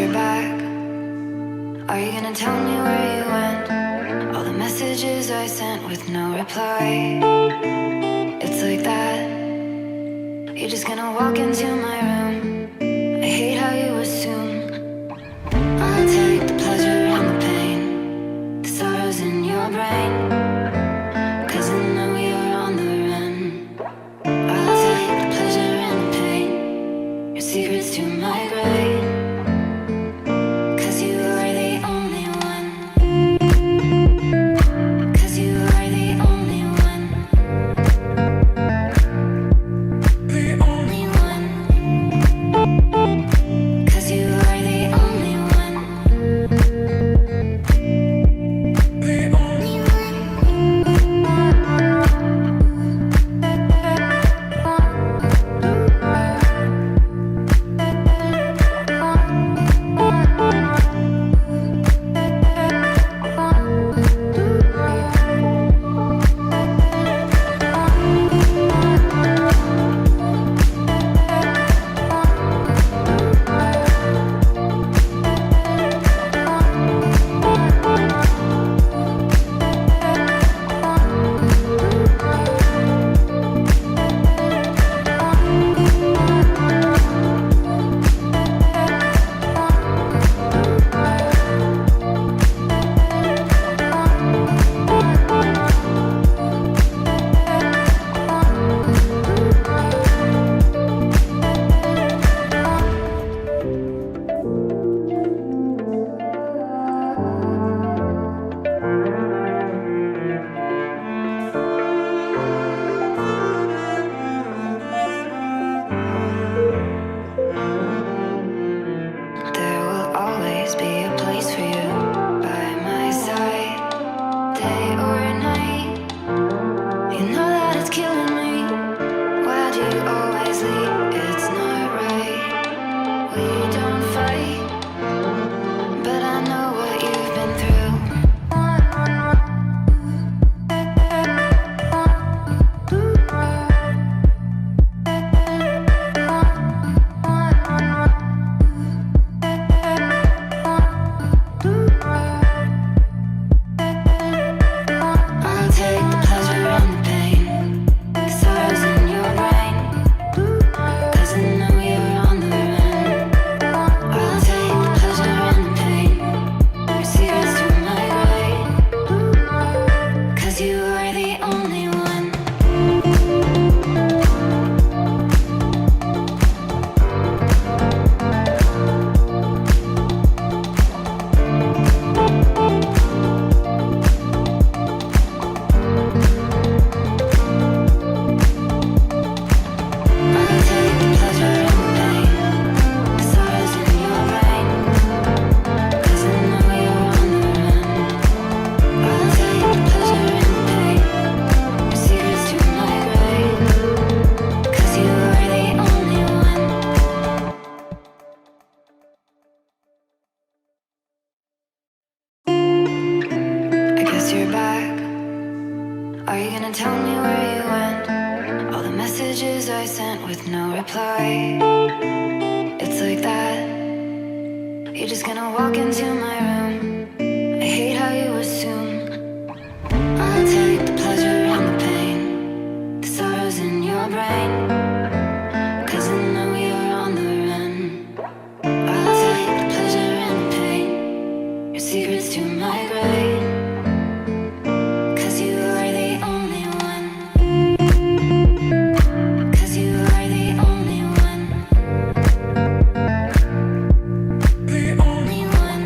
you're back. Are you gonna tell me where you went? All the messages I sent with no reply. It's like that. You're just gonna walk into my room. I hate how you assume I'll take the pleasure and the pain, the sorrows in your brain, 'cause I know you're on the run. I'll take the pleasure and the pain, your secrets to my grave, 'cause you are the only one. 'Cause you are the only one. The only one. 'Cause you are the only one. The only one. There will always be a place for you by my side, day or night. You know that it's killing me. Why do you always leave? It's not right. We don't fight, but I know what you've been through. I'll take the pleasure and the pain, the sorrows in your brain, 'cause I know you're on the run. I'll take the pleasure and the pain, your secrets to my grave, 'cause you are the only one. I'll take the pleasure and the pain, the sorrows in your brain, 'cause I know you're on the run. I'll take the pleasure and the pain, your secrets to my grave, 'cause you are the only one. I guess you're back. Are you gonna tell me where you went? All the messages I sent with no reply. It's like that. You're just gonna walk into my room. I hate how you assume I'll take the pleasure and the pain, the sorrows in your brain, 'cause I know you're on the run. I'll take the pleasure and the pain, your secrets to my grave, 'cause you are the only one. 'Cause you are the only one. The only one.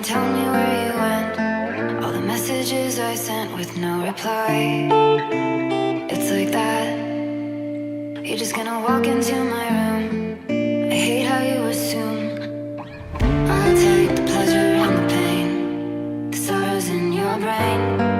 gonna tell me where you went? All the messages I sent with no reply. It's like that. You're just gonna walk into my room. I hate how you assume I'll take the pleasure and the pain, the sorrows in your brain.